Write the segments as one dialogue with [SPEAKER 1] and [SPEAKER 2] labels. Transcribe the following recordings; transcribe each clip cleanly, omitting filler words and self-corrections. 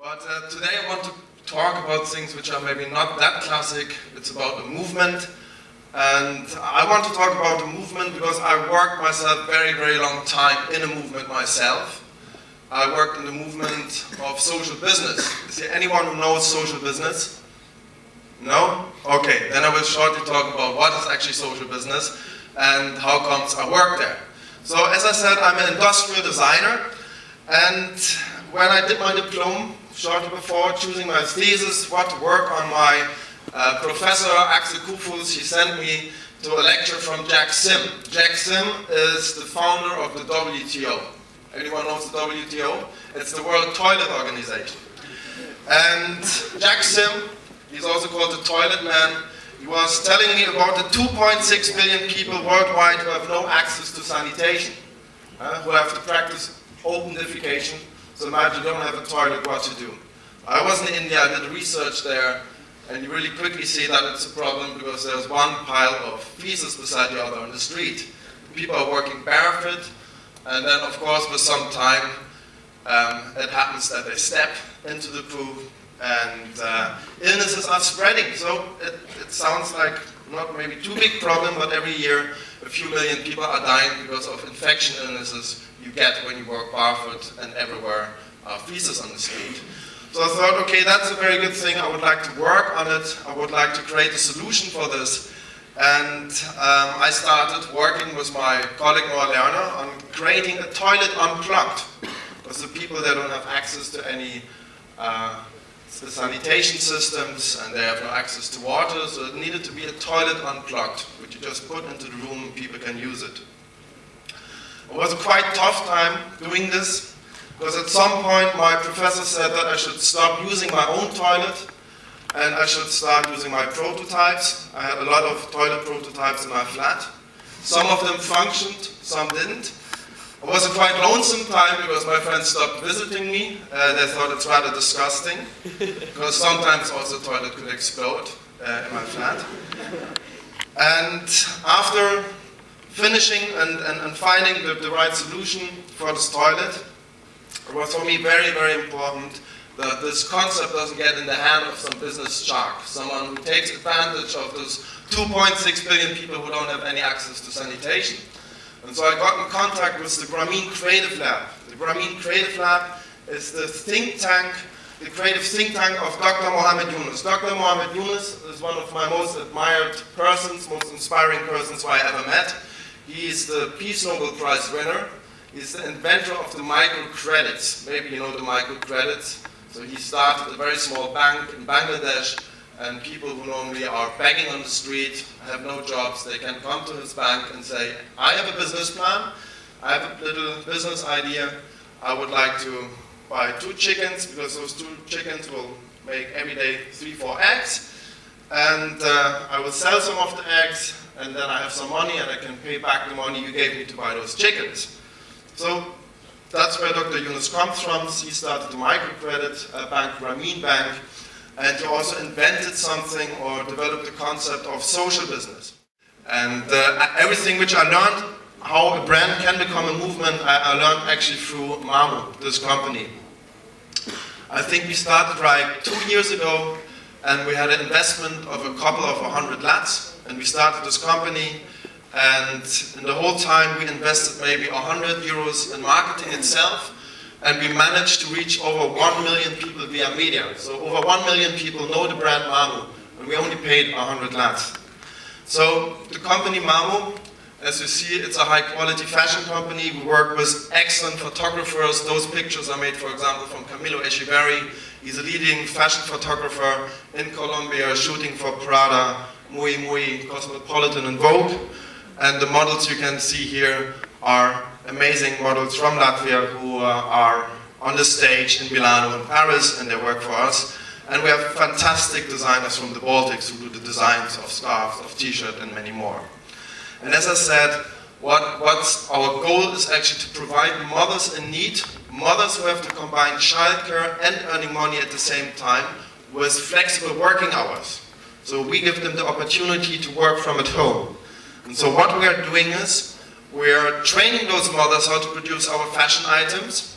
[SPEAKER 1] But today I want to talk about things which are maybe not that classic. It's about a movement. And I want to talk about a movement because I worked myself very, very long time in a movement myself. I worked in the movement of social business. Is there anyone who knows social business? No? Okay, then I will shortly talk about what is actually social business and how comes I work there. So as I said, I'm an industrial designer, and when I did my diploma, shortly before choosing my thesis, what to work on, my professor Axel Kufus, he sent me to a lecture from Jack Sim. Jack Sim is the founder of the WTO. Anyone knows the WTO? It's the World Toilet Organization. And Jack Sim, he's also called the Toilet Man, he was telling me about the 2.6 billion people worldwide who have no access to sanitation, who have to practice open defecation. So imagine you don't have a toilet, what to do. I was in India, I did research there, and you really quickly see that it's a problem because there's one pile of feces beside the other on the street. People are working barefoot, and then of course with some time it happens that they step into the poo and illnesses are spreading. So it sounds like not maybe too big problem, but every year a few million people are dying because of infection illnesses you get when you walk barefoot and everywhere are feces on the street. So I thought, okay, that's a very good thing. I would like to work on it. I would like to create a solution for this. And I started working with my colleague Noah Lerner on creating a toilet unplugged. Because the people that don't have access to any sanitation systems and they have no access to water, so it needed to be a toilet unplugged, which you just put into the room and people can use it. It was a quite tough time doing this, because at some point my professor said that I should stop using my own toilet and I should start using my prototypes. I had a lot of toilet prototypes in my flat. Some of them functioned, some didn't. It was a quite lonesome time because my friends stopped visiting me. They thought it's rather disgusting, because sometimes also the toilet could explode in my flat. And after finishing and finding the right solution for this toilet, it was for me very, very important that this concept doesn't get in the hand of some business shark, someone who takes advantage of those 2.6 billion people who don't have any access to sanitation. And so I got in contact with the Grameen Creative Lab. The Grameen Creative Lab is the think tank, the creative think tank of Dr. Mohammed Yunus. Dr. Mohammed Yunus is one of my most admired persons, most inspiring persons I ever met. He is the Peace Nobel Prize winner. He's the inventor of the microcredits. Maybe you know the microcredits. So he started a very small bank in Bangladesh, and people who normally are begging on the street, have no jobs, they can come to his bank and say, I have a business plan, I have a little business idea, I would like to buy 2 chickens, because those 2 chickens will make every day 3-4 eggs, and I will sell some of the eggs, and then I have some money and I can pay back the money you gave me to buy those chickens. So that's where Dr. Yunus comes from. He started the microcredit bank, Grameen Bank, and he also invented something or developed the concept of social business. And everything which I learned, how a brand can become a movement, I learned actually through Mamu, this company. I think we started like 2 years ago, and we had an investment of a couple of 100 lads, and we started this company, and in the whole time we invested maybe 100 euros in marketing itself, and we managed to reach over 1 million people via media. So over 1 million people know the brand Mamu, and we only paid 100 lads. So the company Mamu, as you see, it's a high quality fashion company. We work with excellent photographers. Those pictures are made, for example, from Camilo Echeverri. He's a leading fashion photographer in Colombia, shooting for Prada, Muy Muy, Cosmopolitan, and Vogue. And the models you can see here are amazing models from Latvia who are on the stage in Milano and Paris, and they work for us. And we have fantastic designers from the Baltics who do the designs of scarves, of t-shirts, and many more. And as I said, what's our goal is actually to provide mothers in need, mothers who have to combine childcare and earning money at the same time with flexible working hours. So we give them the opportunity to work from at home. And so what we are doing is, we are training those mothers how to produce our fashion items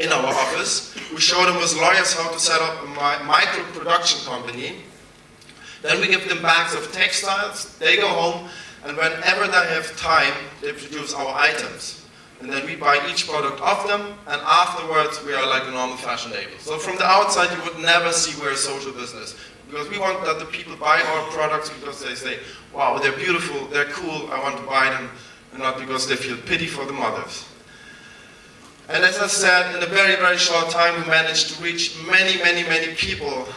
[SPEAKER 1] in our office. We show them as lawyers how to set up a micro production company. Then we give them bags of textiles, they go home, and whenever they have time, they produce our items. And then we buy each product off them, and afterwards we are like a normal fashion label. So from the outside you would never see we're a social business. Because we want that the people buy our products because they say, wow, they're beautiful, they're cool, I want to buy them, and not because they feel pity for the mothers. And as I said, in a very, very short time we managed to reach many, many, many people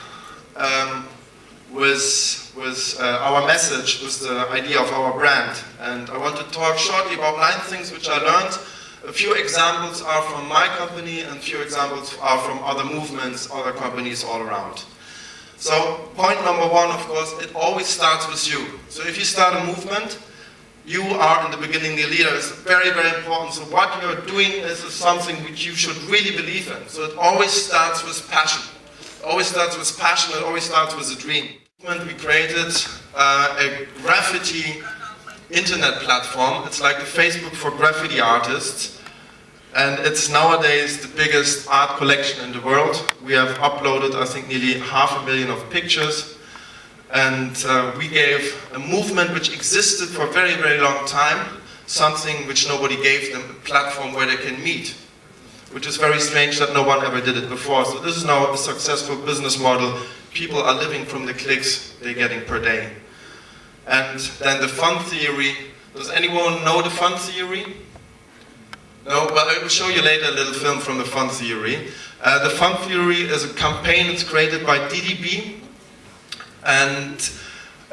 [SPEAKER 1] with our message, with the idea of our brand. And I want to talk shortly about 9 things which I learned. A few examples are from my company, and a few examples are from other movements, other companies all around. So point number 1, of course, it always starts with you. So if you start a movement, you are in the beginning the leader. It's very, very important. So what you're doing is something which you should really believe in. So it always starts with passion. It always starts with passion, it always starts with a dream. We created a graffiti internet platform. It's like the Facebook for graffiti artists. And it's nowadays the biggest art collection in the world. We have uploaded, I think, nearly 500,000 of pictures. And we gave a movement which existed for a very, very long time, something which nobody gave them, a platform where they can meet, which is very strange that no one ever did it before. So this is now a successful business model. People are living from the clicks they're getting per day. And then the fun theory. Does anyone know the fun theory? No, but I will show you later a little film from the fun theory. The fun theory is a campaign that's created by DDB, and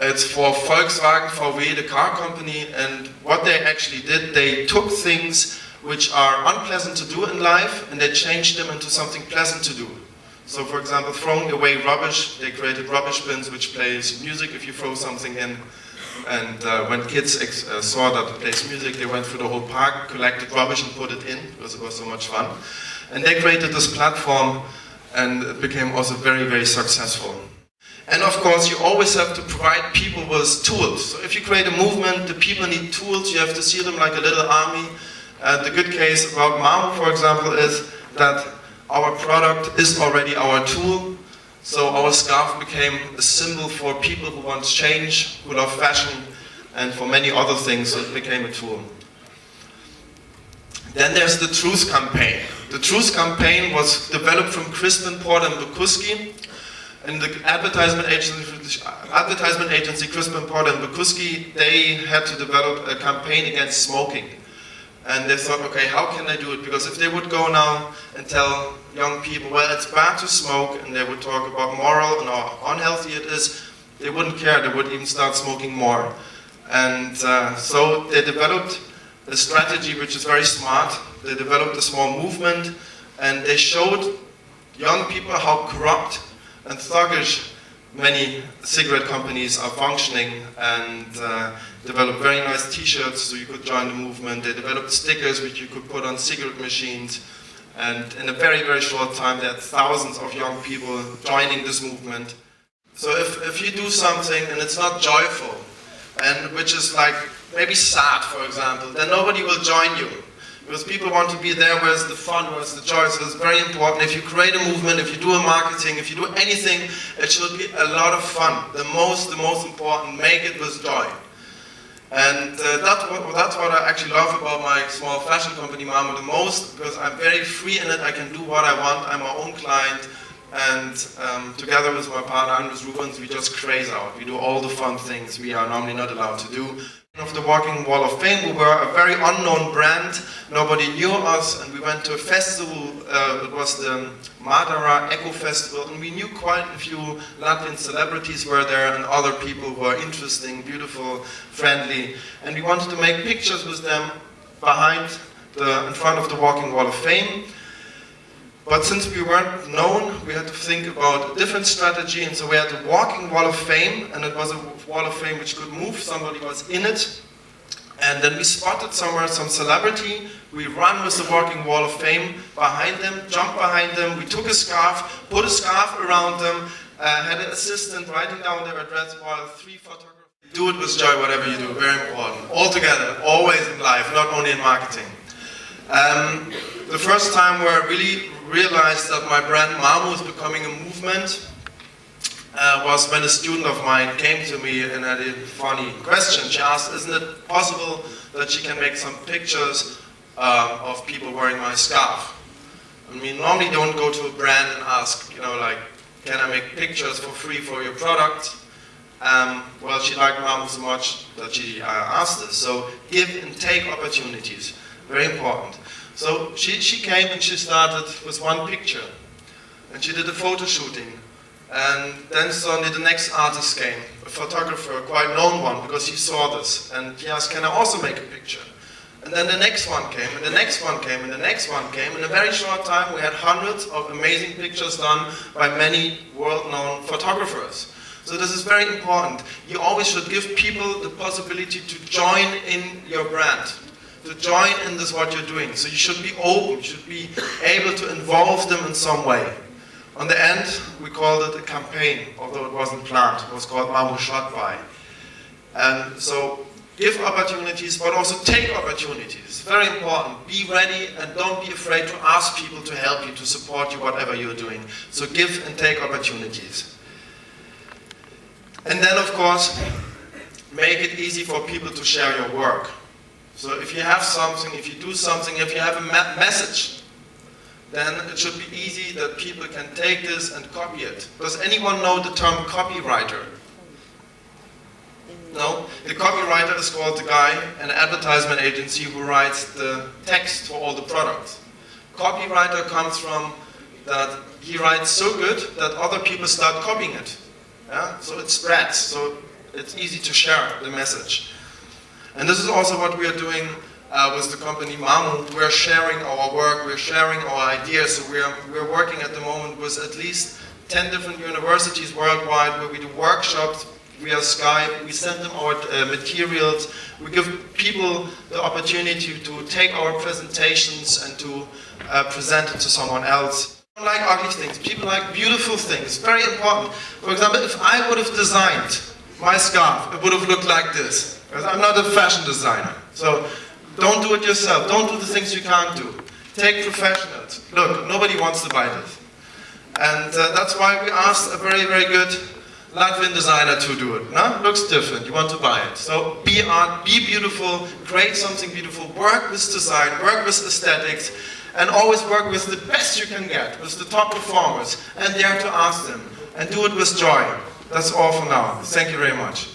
[SPEAKER 1] it's for Volkswagen, VW, the car company. And what they actually did, they took things which are unpleasant to do in life and they changed them into something pleasant to do. So for example, throwing away rubbish, they created rubbish bins which plays music if you throw something in. And when kids saw that it plays music, they went through the whole park, collected rubbish and put it in, because it was so much fun. And they created this platform, and it became also very, very successful. And of course, you always have to provide people with tools. So if you create a movement, the people need tools, you have to see them like a little army. The good case about Mamo, for example, is that our product is already our tool. So our scarf became a symbol for people who want change, who love fashion, and for many other things, so it became a tool. Then there's the Truth campaign. The Truth campaign was developed from Crispin, Porter and Bukowski. And the advertisement agency Crispin, Porter and Bukowski, they had to develop a campaign against smoking. And they thought, okay, how can they do it? Because if they would go now and tell young people, well, it's bad to smoke, and they would talk about moral and how unhealthy it is, they wouldn't care, they would even start smoking more. And so they developed a strategy which is very smart. They developed a small movement, and they showed young people how corrupt and thuggish many cigarette companies are functioning, and developed very nice t-shirts so you could join the movement. They developed stickers which you could put on cigarette machines, and in a very, very short time there are thousands of young people joining this movement. So if you do something and it's not joyful, and which is like maybe sad, for example, then nobody will join you. Because people want to be there where's the fun, where's the joy. So it's very important. If you create a movement, if you do a marketing, if you do anything, it should be a lot of fun. The most important, make it with joy. And that's what I actually love about my small fashion company, Mamo, the most, because I'm very free in it. I can do what I want. I'm my own client. And together with my partner, Andres Rubens, we just craze out. We do all the fun things we are normally not allowed to do. Of the Walking Wall of Fame, we were a very unknown brand. Nobody knew us, and we went to a festival. It was the Madara Eco Festival, and we knew quite a few Latvian celebrities were there, and other people who are interesting, beautiful, friendly. And we wanted to make pictures with them in front of the Walking Wall of Fame. But since we weren't known, we had to think about a different strategy, and so we had the Walking Wall of Fame, and it was a wall of fame which could move, somebody was in it. And then we spotted somewhere some celebrity, we ran with the Walking Wall of Fame behind them, jumped behind them, we took a scarf, put a scarf around them, had an assistant writing down their address while 3 photographers. Do it with joy, whatever you do, very important. All together, always in life, not only in marketing. The first time where I really realized that my brand Mamu is becoming a movement was when a student of mine came to me and had a funny question. She asked, isn't it possible that she can make some pictures of people wearing my scarf? I mean, normally you don't go to a brand and ask, you know, like, can I make pictures for free for your product? Well, she liked Mamu so much that she asked this. So give and take opportunities, very important. So she came and she started with one picture. And she did a photo shooting. And then suddenly the next artist came, a photographer, a quite known one, because he saw this. And he asked, can I also make a picture? And then the next one came, and the next one came, and the next one came. In a very short time, we had hundreds of amazing pictures done by many world-known photographers. So this is very important. You always should give people the possibility to join in your brand, to join in this what you're doing. So you should be open, you should be able to involve them in some way. On the end, we called it a campaign, although it wasn't planned. It was called Mamu Shot By. And so give opportunities, but also take opportunities. Very important. Be ready and don't be afraid to ask people to help you, to support you, whatever you're doing. So give and take opportunities. And then, of course, make it easy for people to share your work. So if you have something, if you do something, if you have a message, then it should be easy that people can take this and copy it. Does anyone know the term copywriter? No? The copywriter is called the guy, an advertisement agency who writes the text for all the products. Copywriter comes from that he writes so good that other people start copying it. Yeah? So it spreads, so it's easy to share the message. And this is also what we are doing with the company Mamu. We're sharing our work, we're sharing our ideas. So we're working at the moment with at least 10 different universities worldwide where we do workshops via Skype. We send them our materials. We give people the opportunity to take our presentations and to present it to someone else. People like ugly things, people like beautiful things, very important. For example, if I would have designed my scarf, it would have looked like this. Because I'm not a fashion designer. So don't do it yourself. Don't do the things you can't do. Take professionals. Look, nobody wants to buy this. And that's why we asked a very, very good Latvian designer to do it. No? Looks different. You want to buy it. So be art, be beautiful, create something beautiful, work with design, work with aesthetics, and always work with the best you can get, with the top performers, and dare to ask them. And do it with joy. That's all for now. Thank you very much.